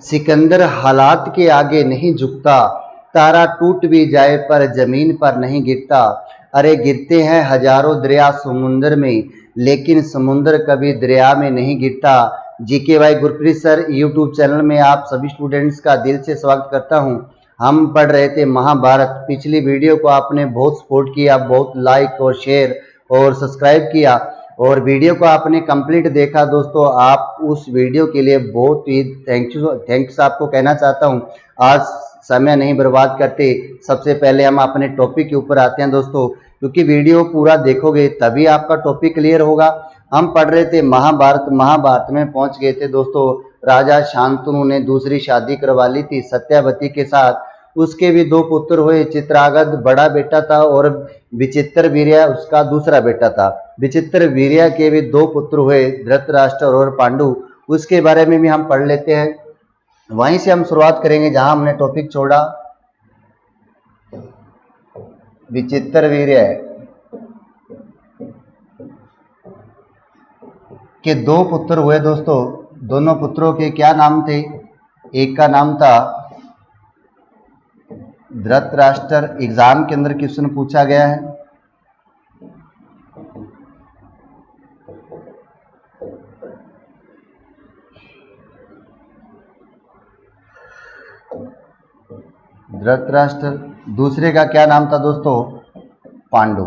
सिकंदर हालात के आगे नहीं झुकता, तारा टूट भी जाए पर जमीन पर नहीं गिरता। अरे गिरते हैं हजारों दरिया समुंदर में, लेकिन समुंदर कभी दरिया में नहीं गिरता। जीके भाई गुरप्रीत सर यूट्यूब चैनल में आप सभी स्टूडेंट्स का दिल से स्वागत करता हूं। हम पढ़ रहे थे महाभारत। पिछली वीडियो को आपने बहुत सपोर्ट किया, बहुत लाइक और शेयर और सब्सक्राइब किया, और वीडियो को आपने कंप्लीट देखा दोस्तों। आप उस वीडियो के लिए बहुत ही थैंक्स आपको कहना चाहता हूं। आज समय नहीं बर्बाद करते, सबसे पहले हम अपने टॉपिक के ऊपर आते हैं दोस्तों, क्योंकि वीडियो पूरा देखोगे तभी आपका टॉपिक क्लियर होगा। हम पढ़ रहे थे महाभारत। महाभारत में पहुंच गए थे दोस्तों। राजा शांतनु ने दूसरी शादी करवा ली थी सत्यावती के साथ। उसके भी दो पुत्र हुए। चित्रांगद बड़ा बेटा था और विचित्र वीर्य उसका दूसरा बेटा था। विचित्र वीर्य के भी दो पुत्र हुए, धृतराष्ट्र और पांडु। उसके बारे में भी हम पढ़ लेते हैं। वहीं से हम शुरुआत करेंगे जहां हमने टॉपिक छोड़ा। विचित्र वीर्य के दो पुत्र हुए दोस्तों। दोनों पुत्रों के क्या नाम थे? एक का नाम था धृतराष्ट्र। एग्जाम के अंदर क्वेश्चन पूछा गया है। धृतराष्ट्र। दूसरे का क्या नाम था दोस्तों? पांडु।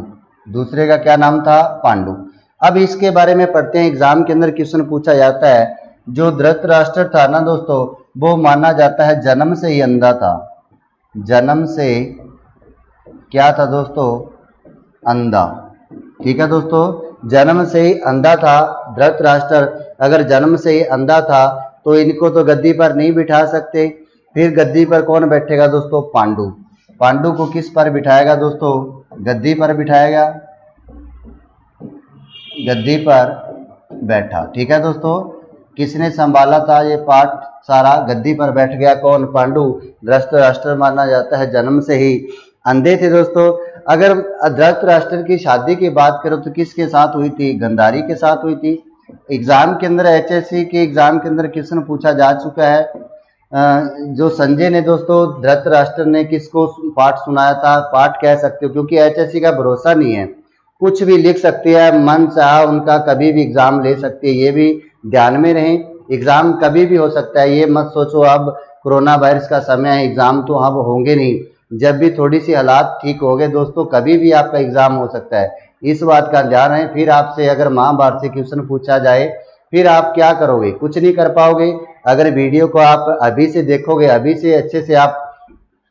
दूसरे का क्या नाम था? पांडु। अब इसके बारे में पढ़ते हैं। एग्जाम के अंदर क्वेश्चन पूछा जाता है। जो धृतराष्ट्र था ना दोस्तों, वो माना जाता है जन्म से ही अंधा था। जन्म से क्या था दोस्तों? अंधा। ठीक है दोस्तों, जन्म से ही अंधा था धृतराष्ट्र। अगर जन्म से ही अंधा था तो इनको तो गद्दी पर नहीं बिठा सकते। फिर गद्दी पर कौन बैठेगा दोस्तों? पांडु। पांडु को किस पर बिठाएगा दोस्तों? गद्दी पर बिठाएगा। गद्दी पर बैठा। ठीक है दोस्तों, किसने संभाला था ये पाठ सारा? गद्दी पर बैठ गया कौन? पांडु। धृतराष्ट्र माना जाता है जन्म से ही अंधे थे दोस्तों। अगर धृतराष्ट्र की शादी की बात करो तो किसके साथ हुई थी? गांधारी के साथ हुई थी। एग्जाम के अंदर एचएससी के एग्जाम के अंदर क्वेश्चन पूछा जा चुका है। जो संजय ने दोस्तों धृतराष्ट्र ने किसको पाठ सुनाया था? पाठ कह सकते हो, क्योंकि एचएससी का भरोसा नहीं है, कुछ भी लिख सकती है, मन चाहा उनका कभी भी एग्जाम ले सकती है। ये भी ध्यान में रहे, एग्जाम कभी भी हो सकता है। ये मत सोचो अब कोरोना वायरस का समय है, एग्जाम तो अब होंगे नहीं। जब भी थोड़ी सी हालात ठीक हो गए दोस्तों, कभी भी आपका एग्जाम हो सकता है, इस बात का ध्यान है। फिर आपसे अगर महाभारत से क्वेश्चन पूछा जाए, फिर आप क्या करोगे? कुछ नहीं कर पाओगे। अगर वीडियो को आप अभी से देखोगे, अभी से अच्छे से आप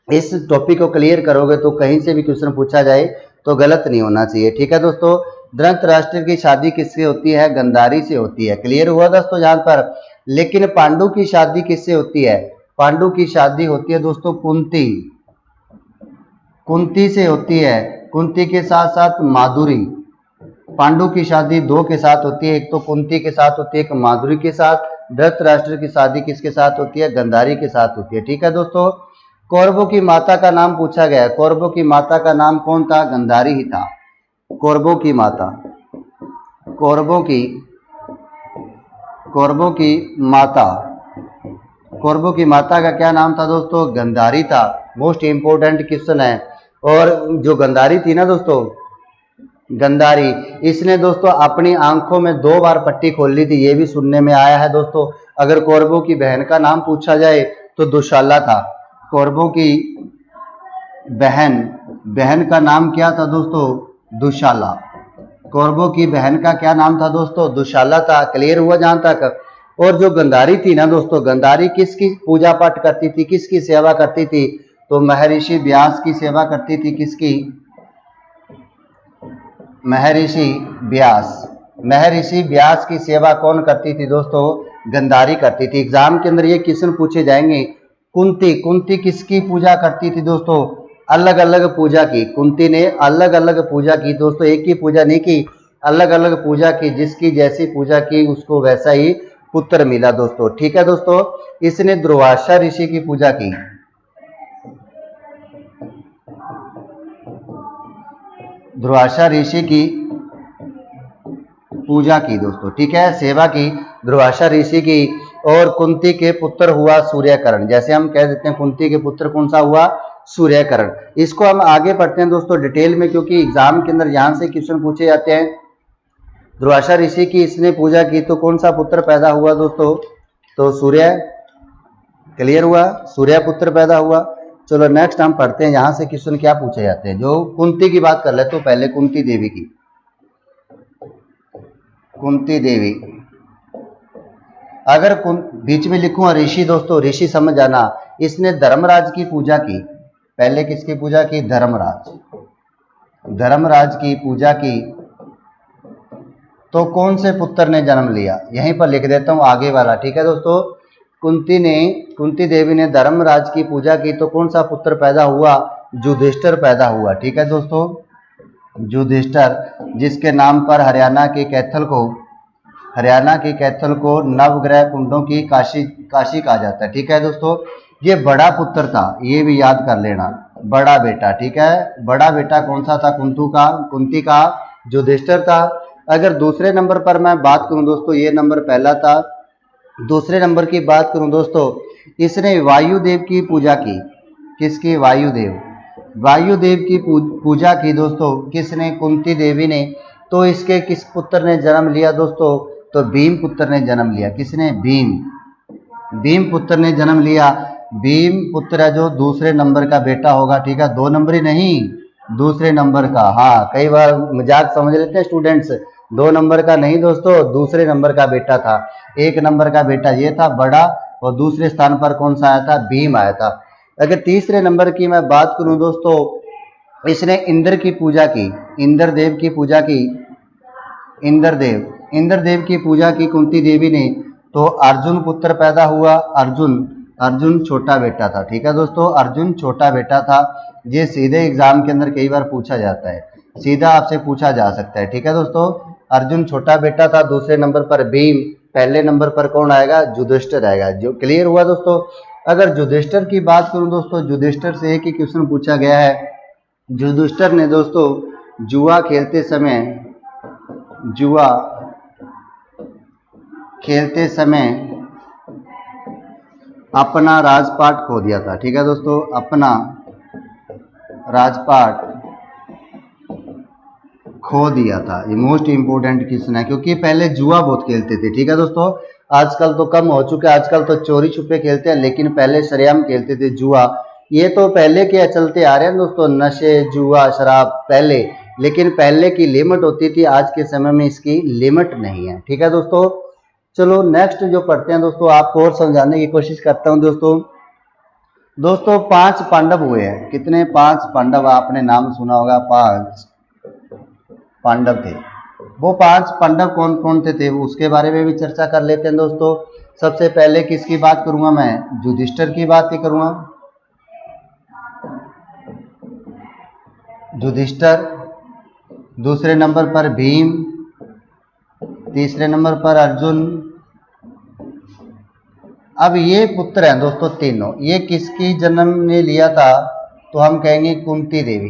इस टॉपिक को क्लियर करोगे, तो कहीं से भी क्वेश्चन पूछा जाए तो गलत नहीं होना चाहिए। ठीक है दोस्तों, धृतराष्ट्र की शादी किससे होती है? गांधारी से होती है। क्लियर हुआ दोस्तों जहां पर? लेकिन पांडु की शादी किससे होती है? पांडु की शादी होती है दोस्तों कुंती। कुंती से होती है। कुंती के साथ साथ माधुरी। पांडु की शादी दो के साथ होती है, एक तो कुंती के साथ होती है, एक माधुरी के साथ। धृतराष्ट्र की शादी किसके साथ होती है? गांधारी के साथ होती है। ठीक है दोस्तों, कौरवों की माता का नाम पूछा गया है। कौरवों की माता का नाम कौन था? गांधारी ही था। कौरवों की माता, कौरवों की माता, कौरवों की माता का क्या नाम था दोस्तों? गांधारी था। मोस्ट इंपोर्टेंट क्वेश्चन है। और जो गांधारी थी ना दोस्तों, गांधारी, इसने दोस्तों अपनी आंखों में 2 बार पट्टी खोल ली थी, ये भी सुनने में आया है दोस्तों। अगर कौरवों की बहन का नाम पूछा जाए तो दुशाला था। कौरवों की बहन का नाम क्या था दोस्तों? दुशाला। कौरवों की बहन का क्या नाम था दोस्तों? दुशाला था। क्लियर हुआ जहां तक? और जो गांधारी थी ना दोस्तों, गांधारी किसकी पूजा पाठ करती थी, किसकी सेवा करती थी? तो महर्षि व्यास की सेवा करती थी। किसकी? महर्षि व्यास। महर्षि व्यास की सेवा कौन करती थी दोस्तों? गांधारी करती थी। एग्जाम के अंदर ये क्वेश्चन पूछे जाएंगे। कुंती किसकी पूजा करती थी दोस्तों? अलग अलग पूजा की। कुंती ने अलग अलग पूजा की दोस्तों, एक ही पूजा नहीं की, अलग अलग पूजा की। जिसकी जैसी पूजा की उसको वैसा ही पुत्र मिला दोस्तों। ठीक है दोस्तों, इसने दुर्वासा ऋषि की पूजा की। दुर्वासा ऋषि की पूजा की दोस्तों, ठीक है, सेवा की दुर्वासा ऋषि की। और कुंती के पुत्र हुआ सूर्यकर्ण, जैसे हम कह देते हैं कुंती के पुत्र कौन सा हुआ, सूर्यकर्ण। इसको हम आगे पढ़ते हैं दोस्तों डिटेल में, क्योंकि एग्जाम के अंदर यहाँ से क्वेश्चन पूछे जाते हैं। दुर्वासा ऋषि की इसने पूजा की तो कौन सा पुत्र पैदा हुआ दोस्तों, तो सूर्य, क्लियर हुआ, सूर्य पुत्र पैदा हुआ। चलो नेक्स्ट हम पढ़ते हैं यहाँ से क्वेश्चन क्या पूछे जाते हैं। जो कुंती की बात कर ले तो पहले कुंती देवी की, कुंती देवी, अगर बीच में लिखूं ऋषि दोस्तों, ऋषि समझ जाना, इसने धर्मराज की पूजा की। पहले किसकी पूजा की, धर्मराज, धर्मराज की पूजा की तो कौन से पुत्र ने जन्म लिया, यहीं पर लिख देता हूं आगे वाला, ठीक है दोस्तों। कुंती देवी ने धर्मराज की पूजा की तो कौन सा पुत्र पैदा हुआ, युधिष्ठिर पैदा हुआ, ठीक है दोस्तों, युधिष्ठिर, जिसके नाम पर हरियाणा के कैथल को नवग्रह कुंडों की काशी कहा जाता है, ठीक है दोस्तों। ये बड़ा पुत्र था, ये भी याद कर लेना, बड़ा बेटा, ठीक है, बड़ा बेटा कौन सा था, कुंती का युधिष्ठिर था। अगर दूसरे नंबर पर मैं बात करूं दोस्तों, ये नंबर पहला था। दूसरे नंबर की बात करूं दोस्तों, इसने वायुदेव की पूजा की। किसकी, वायुदेव की पूजा की दोस्तों, किसने, कुंती देवी ने। तो इसके किस पुत्र ने जन्म लिया दोस्तों, तो भीम पुत्र ने जन्म लिया। किसने, भीम पुत्र ने जन्म लिया। भीम पुत्र है जो दूसरे नंबर का बेटा होगा, ठीक है, 2 नंबरी नहीं, दूसरे नंबर का। हाँ, कई बार मजाक समझ लेते हैं स्टूडेंट्स, 2 नंबर का नहीं दोस्तों, दूसरे नंबर का बेटा था। 1 नंबर का बेटा ये था बड़ा, और दूसरे स्थान पर कौन सा आया था, भीम आया था। अगर तीसरे नंबर की मैं बात करूं दोस्तों, इसने इंद्र की पूजा की, इंद्रदेव की पूजा की, इंद्रदेव की पूजा की कुंती देवी ने। तो अर्जुन पुत्र पैदा हुआ, अर्जुन छोटा बेटा था, ठीक है दोस्तों, अर्जुन छोटा बेटा था। ये सीधे एग्जाम के अंदर कई बार पूछा जाता है, सीधा आपसे पूछा जा सकता है, ठीक है दोस्तों। अर्जुन छोटा बेटा था, दूसरे नंबर पर भीम, पहले नंबर पर कौन आएगा, युधिष्ठिर आएगा। जो क्लियर हुआ दोस्तों। अगर युधिष्ठिर की बात करूं दोस्तों, युधिष्ठिर से एक ही क्वेश्चन पूछा गया है। युधिष्ठिर ने दोस्तों जुआ खेलते समय अपना राजपाट खो दिया था, ठीक है दोस्तों, अपना राजपाट खो दिया था। ये मोस्ट इंपोर्टेंट क्वेश्चन है, क्योंकि पहले जुआ बहुत खेलते थे, ठीक है दोस्तों। आजकल तो कम हो चुका है, आजकल तो चोरी छुपे खेलते हैं, लेकिन पहले सरेआम खेलते थे जुआ। ये तो पहले के चलते आ रहे हैं दोस्तों, नशे, जुआ, शराब पहले, लेकिन पहले की लिमिट होती थी, आज के समय में इसकी लिमिट नहीं है, ठीक है दोस्तों। चलो नेक्स्ट जो पढ़ते हैं दोस्तों, आपको और समझाने की कोशिश करता हूं दोस्तों 5 पांडव हुए हैं। कितने, 5 पांडव, आपने नाम सुना होगा, 5 पांडव थे। वो 5 पांडव कौन कौन थे वो उसके बारे में भी चर्चा कर लेते हैं दोस्तों। सबसे पहले किसकी बात करूंगा मैं, युधिष्ठिर की बात ही करूंगा। युधिष्ठिर, दूसरे नंबर पर भीम, तीसरे नंबर पर अर्जुन। अब ये पुत्र हैं दोस्तों तीनों, ये किसकी जन्म ने लिया था, तो हम कहेंगे कुंती देवी,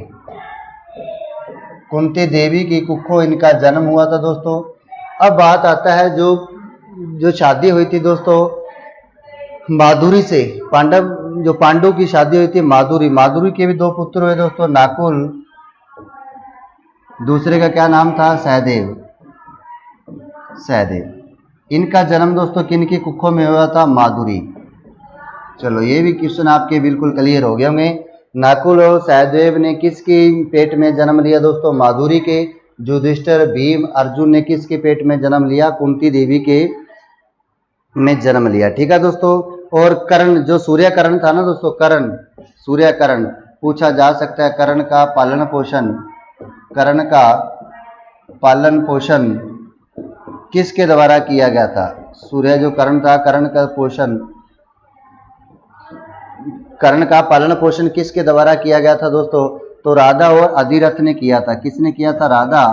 कुंती देवी की कुखों इनका जन्म हुआ था दोस्तों। अब बात आता है जो शादी हुई थी दोस्तों माधुरी से, पांडु की शादी हुई थी माधुरी के भी 2 पुत्र हुए दोस्तों, नाकुल, दूसरे का क्या नाम था, सहदेव। इनका जन्म दोस्तों किन की कुखों में हुआ था, माधुरी। चलो ये भी क्वेश्चन आपके बिल्कुल क्लियर हो गए होंगे। नकुल और सहदेव ने किसके पेट में जन्म लिया दोस्तों, माधुरी के। युधिष्ठिर, भीम, अर्जुन ने किसके पेट में जन्म लिया, कुंती देवी के में जन्म लिया, ठीक है दोस्तों। और कर्ण, जो सूर्यकर्ण था ना दोस्तों, सूर्यकर्ण पूछा जा सकता है, कर्ण का पालन पोषण किसके द्वारा किया गया था, सूर्य जो कर्ण था, कर्ण का पालन पोषण किसके द्वारा किया गया था दोस्तों, तो राधा और अधिरथ ने किया था। किसने किया था, राधा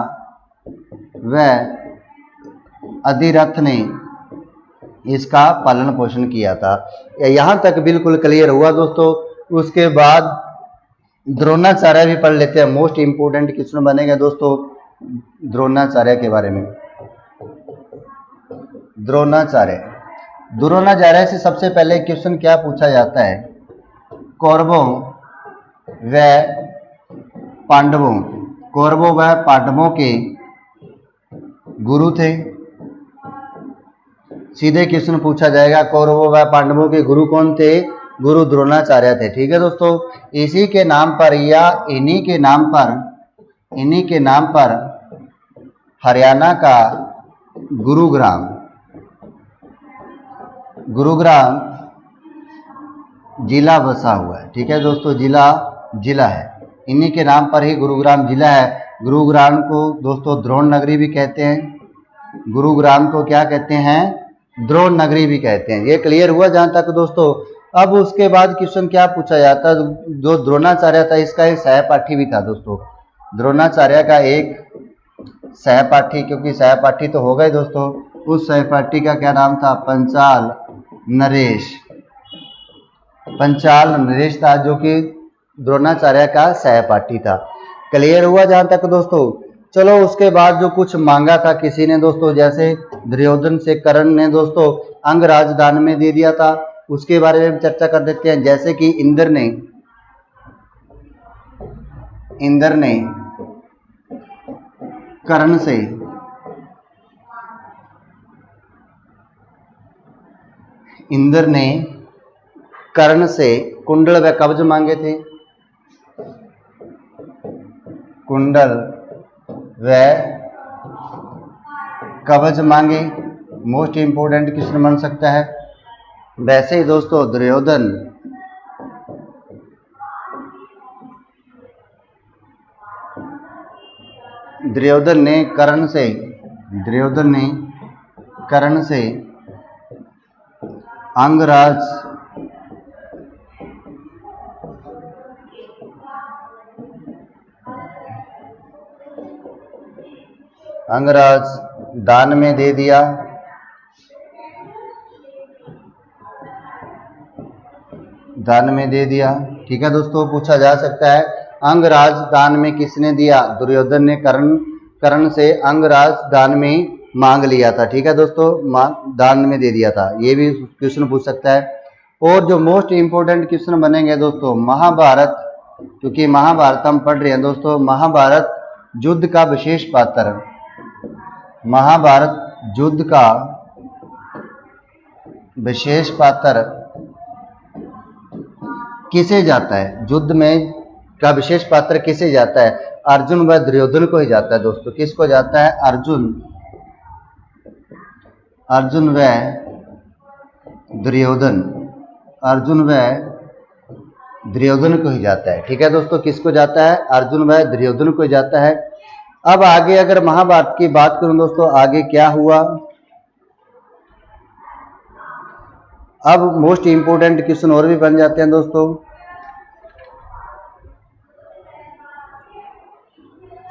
व अधिरथ ने इसका पालन पोषण किया था। यहां तक बिल्कुल क्लियर हुआ दोस्तों। उसके बाद द्रोणाचार्य भी पढ़ लेते हैं, मोस्ट इंपोर्टेंट क्वेश्चन बनेगा दोस्तों द्रोणाचार्य के बारे में। द्रोणाचार्य। द्रोणाचार्य से सबसे पहले क्वेश्चन क्या पूछा जाता है? कौरवों व पांडवों, कौरवों व पांडवों के गुरु थे। सीधे क्वेश्चन पूछा जाएगा, कौरवों व पांडवों के गुरु कौन थे? गुरु द्रोणाचार्य थे। ठीक है दोस्तों, इसी के नाम पर या इन्हीं के नाम पर हरियाणा का गुरुग्राम जिला बसा हुआ है। ठीक है दोस्तों, जिला है, इन्हीं के नाम पर ही गुरुग्राम जिला है। गुरुग्राम को दोस्तों द्रोण नगरी भी कहते हैं। गुरुग्राम को क्या कहते हैं? द्रोण नगरी भी कहते हैं। ये क्लियर हुआ जहां तक दोस्तों। अब उसके बाद क्वेश्चन क्या पूछा जाता है? जो द्रोणाचार्य था इसका एक सहपाठी भी था दोस्तों। द्रोणाचार्य का एक सहपाठी, क्योंकि सहपाठी तो हो गए दोस्तों, उस सहपाठी का क्या नाम था? पंचाल नरेश था, जो कि द्रोणाचार्य का सहपाठी था। क्लियर हुआ जहां तक दोस्तों। चलो उसके बाद जो कुछ मांगा था किसी ने दोस्तों, जैसे दुर्योधन से कर्ण ने दोस्तों अंगराज दान में दे दिया था, उसके बारे में चर्चा कर देते हैं। जैसे कि इंद्र ने कर्ण से कुंडल व कवच मांगे थे। कुंडल व कवच मांगे, मोस्ट इंपोर्टेंट क्वेश्चन बन सकता है। वैसे ही दोस्तों दुर्योधन ने कर्ण से अंगराज दान में दे दिया। ठीक है दोस्तों, पूछा जा सकता है अंगराज दान में किसने दिया? दुर्योधन ने कर्ण से अंगराज दान में मांग लिया था। ठीक है दोस्तों, दान में दे दिया था, ये भी क्वेश्चन पूछ सकता है। और जो मोस्ट इंपोर्टेंट क्वेश्चन बनेंगे दोस्तों, महाभारत, क्योंकि महाभारत हम पढ़ रहे हैं दोस्तों, महाभारत युद्ध का विशेष पात्र, महाभारत युद्ध का विशेष पात्र किसे जाता है? युद्ध में का विशेष पात्र किसे जाता है? अर्जुन व दुर्योधन को ही जाता है दोस्तों। किसको जाता है? अर्जुन व दुर्योधन को ही जाता है। ठीक है दोस्तों, किसको जाता है? अर्जुन व दुर्योधन को ही जाता है। अब आगे अगर महाभारत की बात करूं दोस्तों, आगे क्या हुआ? अब मोस्ट इंपोर्टेंट क्वेश्चन और भी बन जाते हैं दोस्तों।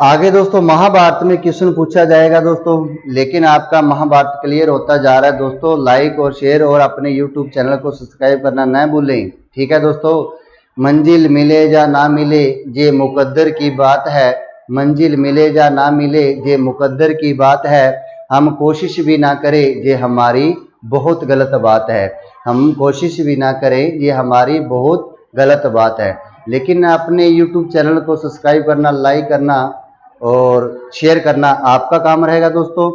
आगे दोस्तों महाभारत में क्वेश्चन पूछा जाएगा दोस्तों, लेकिन आपका महाभारत क्लियर होता जा रहा है दोस्तों। लाइक और शेयर और अपने यूट्यूब चैनल को सब्सक्राइब करना न भूलें। ठीक है दोस्तों, मंजिल मिले या ना मिले ये मुकद्दर की बात है, मंजिल मिले या ना मिले ये मुकद्दर की बात है, हम कोशिश भी ना करें ये हमारी बहुत गलत बात है, हम कोशिश भी ना करें ये हमारी बहुत गलत बात है। लेकिन अपने YouTube चैनल को सब्सक्राइब करना, लाइक करना और शेयर करना आपका काम रहेगा दोस्तों।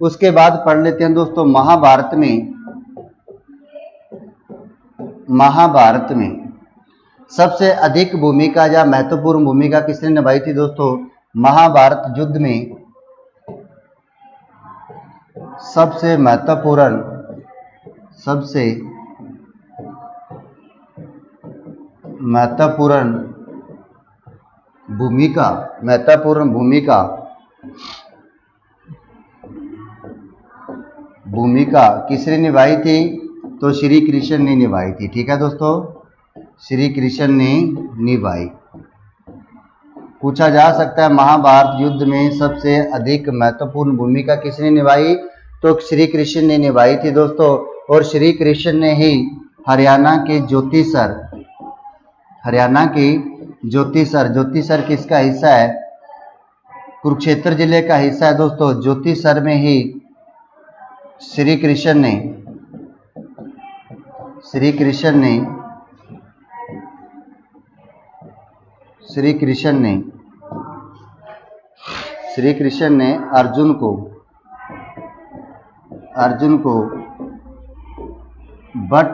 उसके बाद पढ़ लेते हैं दोस्तों, महाभारत में सबसे अधिक भूमिका या महत्वपूर्ण भूमिका किसने निभाई थी दोस्तों? महाभारत युद्ध में सबसे महत्वपूर्ण भूमिका किसने निभाई थी? तो श्री कृष्ण ने निभाई थी। ठीक है दोस्तों, श्री कृष्ण ने निभाई। पूछा जा सकता है महाभारत युद्ध में सबसे अधिक महत्वपूर्ण भूमिका किसने निभाई? तो श्री कृष्ण ने निभाई थी दोस्तों। और श्री कृष्ण ने ही हरियाणा के ज्योतिसर किसका हिस्सा है? कुरुक्षेत्र जिले का हिस्सा है दोस्तों। ज्योतिसर में ही श्री कृष्ण ने श्री कृष्ण ने श्री कृष्ण ने श्री कृष्ण ने अर्जुन को बट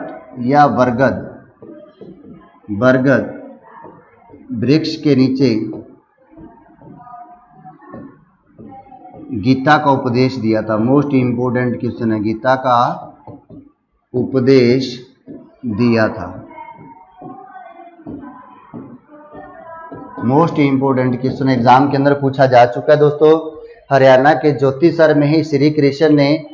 या बरगद वृक्ष के नीचे गीता का उपदेश दिया था। मोस्ट इंपोर्टेंट क्वेश्चन है, गीता का उपदेश दिया था। मोस्ट इंपोर्टेंट क्वेश्चन एग्जाम के अंदर पूछा जा चुका है दोस्तों। हरियाणा के ज्योतिसर में ही श्री कृष्ण ने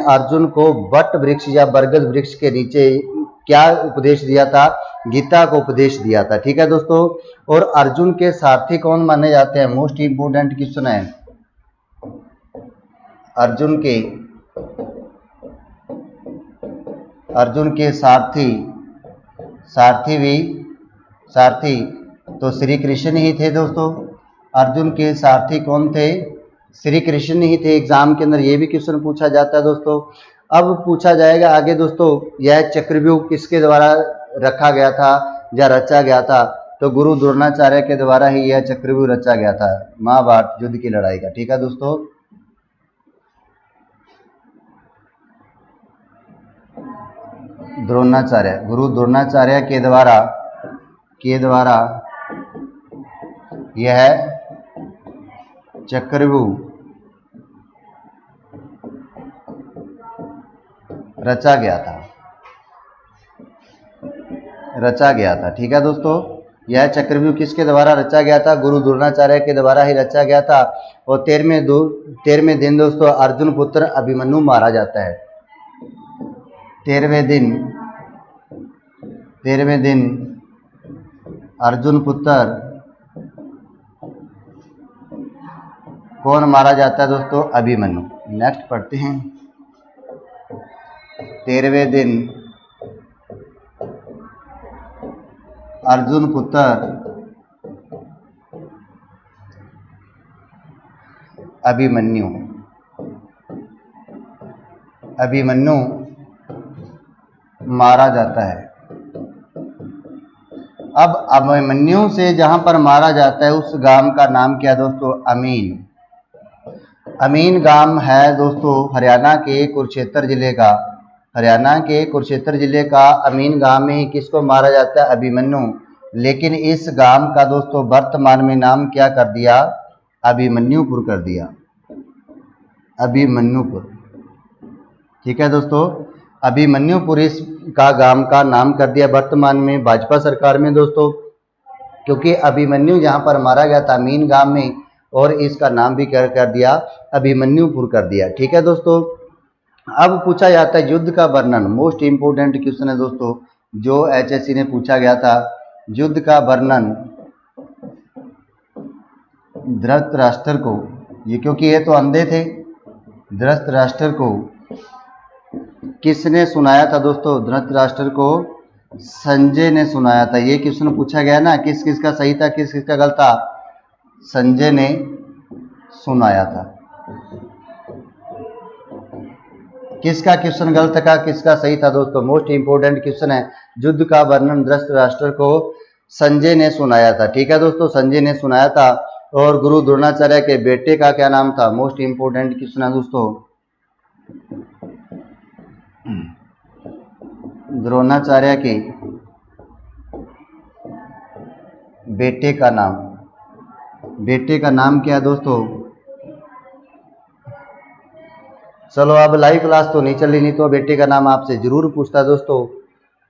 अर्जुन को बट वृक्ष या बरगद वृक्ष के नीचे क्या उपदेश दिया था? गीता को उपदेश दिया था। ठीक है दोस्तों। और अर्जुन के सारथी कौन माने जाते हैं? मोस्ट इंपोर्टेंट क्वेश्चन है। अर्जुन के सारथी तो श्री कृष्ण ही थे दोस्तों। अर्जुन के सारथी कौन थे? श्री कृष्ण ही थे। एग्जाम के अंदर ये भी क्वेश्चन पूछा जाता है दोस्तों। अब पूछा जाएगा आगे दोस्तों, यह चक्रव्यूह किसके द्वारा रखा गया था या रचा गया था? तो गुरु द्रोणाचार्य के द्वारा ही यह चक्रव्यूह रचा गया था, महाभारत युद्ध की लड़ाई का। ठीक है दोस्तों। गुरु द्रोणाचार्य के द्वारा यह चक्रव्यूह रचा गया था। ठीक है दोस्तों। यह चक्रव्यूह किसके द्वारा रचा गया था? गुरु द्रोणाचार्य के द्वारा ही रचा गया था। और 13वें दिन दोस्तों अर्जुन पुत्र अभिमन्यु मारा जाता है। 13वें दिन अर्जुन पुत्र कौन मारा जाता है दोस्तों? अभिमन्यु। नेक्स्ट पढ़ते हैं। 13वें दिन अर्जुन पुत्र अभिमन्यु मारा जाता है। अब अभिमन्यु से जहां पर मारा जाता है उस गांव का नाम क्या दोस्तों? अमीन गांव है दोस्तों हरियाणा के कुरुक्षेत्र जिले का अमीन गांव में ही किसको मारा जाता है? अभिमन्यु। लेकिन इस गांव का दोस्तों वर्तमान में नाम क्या कर दिया? अभिमन्युपुर कर दिया। अभिमन्युपुर। ठीक है दोस्तों। अभिमन्युपुर इस का गांव का नाम कर दिया वर्तमान में भाजपा सरकार में दोस्तों, क्योंकि अभिमन्यु जहां पर मारा गया था अमीन गांव में, और इसका नाम भी क्या कर दिया? अभिमन्युपुर कर दिया। ठीक है दोस्तों। अब पूछा जाता है युद्ध का वर्णन। मोस्ट इंपोर्टेंट क्वेश्चन है दोस्तों, जो एचएससी ने पूछा गया था। युद्ध का वर्णन धृतराष्ट्र को, ये क्योंकि ये तो अंधे थे, धृतराष्ट्र को किसने सुनाया था दोस्तों? धृतराष्ट्र को संजय ने सुनाया था। ये क्वेश्चन पूछा गया ना, किस किस का सही था किस किस का गलत था? संजय ने सुनाया था। किसका क्वेश्चन गलत था किसका सही था दोस्तों? मोस्ट इंपोर्टेंट क्वेश्चन है। युद्ध का वर्णन धृतराष्ट्र को संजय ने सुनाया था। ठीक है दोस्तों, संजय ने सुनाया था। और गुरु द्रोणाचार्य के बेटे का क्या नाम था? मोस्ट इंपोर्टेंट क्वेश्चन है दोस्तों। द्रोणाचार्य के बेटे का नाम क्या है दोस्तों? चलो अब लाइव क्लास तो नहीं चली, नहीं तो बेटे का नाम आपसे जरूर पूछता दोस्तों।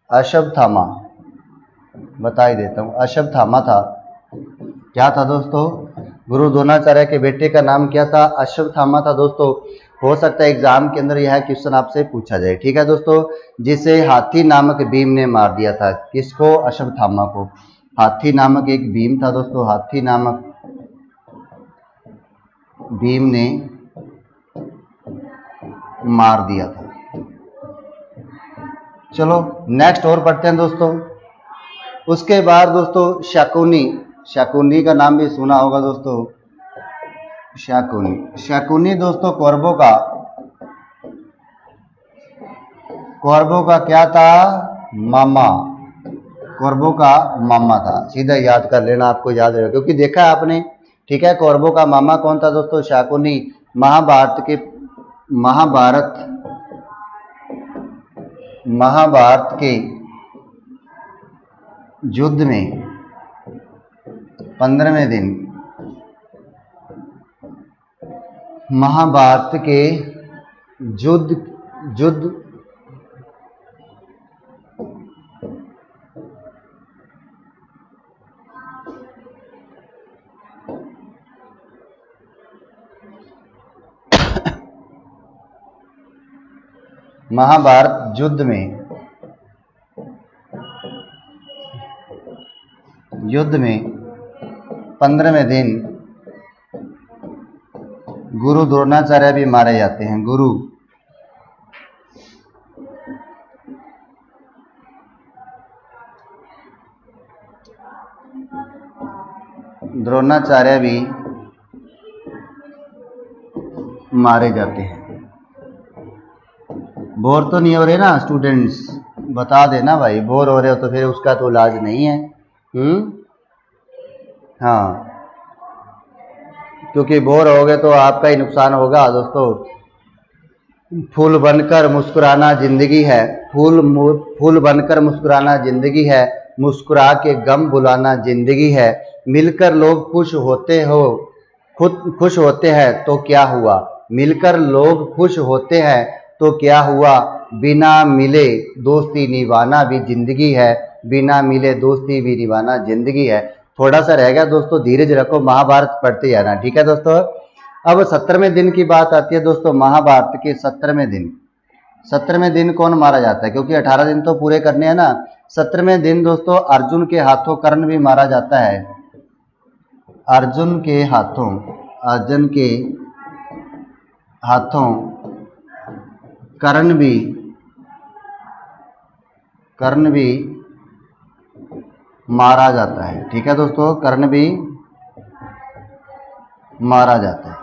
अश्वत्थामा, बता ही देता हूँ। अश्वत्थामा था। क्या था दोस्तों? गुरु द्रोणाचार्य के बेटे का नाम क्या था? अश्वत्थामा था दोस्तों। हो सकता है एग्जाम के अंदर यह क्वेश्चन आपसे पूछा जाए। ठीक है दोस्तों। जिसे हाथी नामक भीम ने मार दिया था। किसको? अश्वत्थामा को। हाथी नामक एक भीम था दोस्तों, हाथी नामक भीम ने मार दिया था। चलो नेक्स्ट और पढ़ते हैं दोस्तों। उसके बाद दोस्तों शकुनी का नाम भी सुना होगा दोस्तों। शकुनी दोस्तों कौरवों का कौरवों का क्या था? मामा। कौरवों का मामा था, सीधा याद कर लेना, आपको याद रहेगा क्योंकि देखा है आपने। ठीक है, कौरवों का मामा कौन था दोस्तों? शाकुनी। महाभारत के युद्ध में 15वें दिन, महाभारत के युद्ध महाभारत युद्ध में 15वें दिन गुरु द्रोणाचार्य भी मारे जाते हैं। गुरु द्रोणाचार्य भी मारे जाते हैं। बोर तो नहीं हो रहे ना स्टूडेंट्स? बता देना भाई, बोर हो रहे हो तो फिर उसका तो इलाज नहीं है। हाँ, क्योंकि बोर हो गए तो आपका ही नुकसान होगा दोस्तों। फूल बनकर मुस्कुराना जिंदगी है, फूल बनकर मुस्कुराना जिंदगी है, मुस्कुरा के गम बुलाना जिंदगी है। मिलकर लोग खुश होते हैं तो क्या हुआ? मिलकर लोग खुश होते हैं तो क्या हुआ? बिना मिले दोस्ती निभाना भी जिंदगी है, बिना मिले दोस्ती भी निभाना जिंदगी है। थोड़ा सा रह गया दोस्तों, धीरज रखो, महाभारत पढ़ते जाना। ठीक है दोस्तों। अब 17वें दिन की बात आती है दोस्तों। महाभारत के 17वें दिन कौन मारा जाता है? क्योंकि 18 दिन तो पूरे करने हैं ना। 17वें दिन दोस्तों अर्जुन के हाथों कर्ण भी मारा जाता है। अर्जुन के हाथों कर्ण भी मारा जाता है। ठीक है दोस्तों, कर्ण भी मारा जाता है।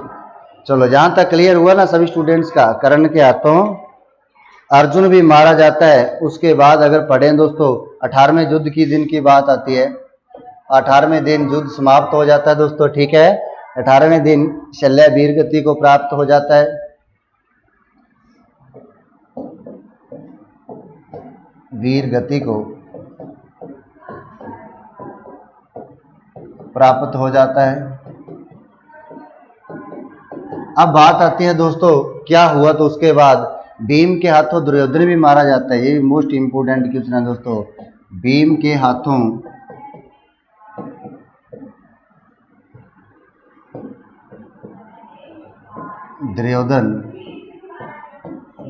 चलो, जहां तक क्लियर हुआ ना सभी स्टूडेंट्स का, कर्ण के हाथों अर्जुन भी मारा जाता है। उसके बाद अगर पढ़ें दोस्तों, 18वें युद्ध की दिन की बात आती है। 18वें दिन युद्ध समाप्त हो जाता है दोस्तों। ठीक है, 18वें दिन शल्य वीर गति को प्राप्त हो जाता है। वीर गति को प्राप्त हो जाता है। अब बात आती है दोस्तों क्या हुआ तो उसके बाद भीम के हाथों दुर्योधन भी मारा जाता है। ये मोस्ट इंपोर्टेंट क्वेश्चन है दोस्तों। भीम के हाथों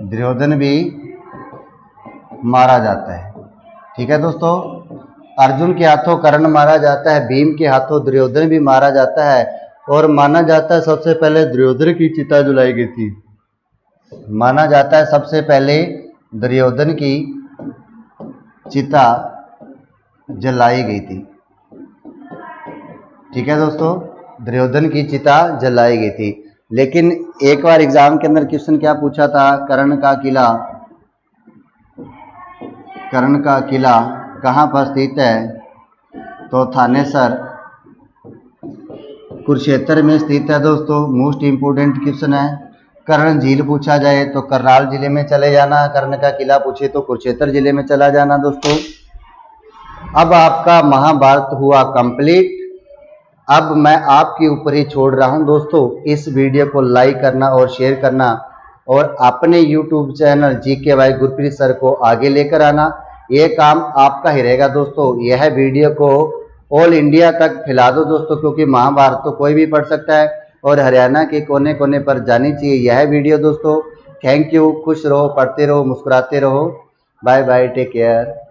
दुर्योधन भी मारा जाता है। ठीक है दोस्तों, अर्जुन के हाथों कर्ण मारा जाता है, भीम के हाथों दुर्योधन भी मारा जाता है। और माना जाता है सबसे पहले दुर्योधन की चिता जलाई गई थी। माना जाता है सबसे पहले दुर्योधन की चिता जलाई गई थी। ठीक है दोस्तों, दुर्योधन की चिता जलाई गई थी। लेकिन एक बार एग्जाम के अंदर क्वेश्चन क्या पूछा था? कर्ण का किला कहाँ पर स्थित है? तो थानेसर कुरुक्षेत्र में स्थित है दोस्तों। मोस्ट इंपोर्टेंट क्वेश्चन है। कर्ण झील पूछा जाए तो करनाल जिले में चले जाना, कर्ण का किला पूछे तो कुरुक्षेत्र जिले में चला जाना दोस्तों। अब आपका महाभारत हुआ कंप्लीट। अब मैं आपके ऊपर ही छोड़ रहा हूं दोस्तों, इस वीडियो को लाइक करना और शेयर करना और अपने YouTube channel GK by Gurpreet sir को आगे लेकर आना। ये काम आपका ही रहेगा दोस्तों। यह वीडियो को ऑल इंडिया तक फैला दो दोस्तों, क्योंकि महाभारत तो कोई भी पढ़ सकता है और हरियाणा के कोने कोने पर जानी चाहिए यह वीडियो दोस्तों। Thank you. खुश रहो, पढ़ते रहो, मुस्कुराते रहो। Bye bye, take care.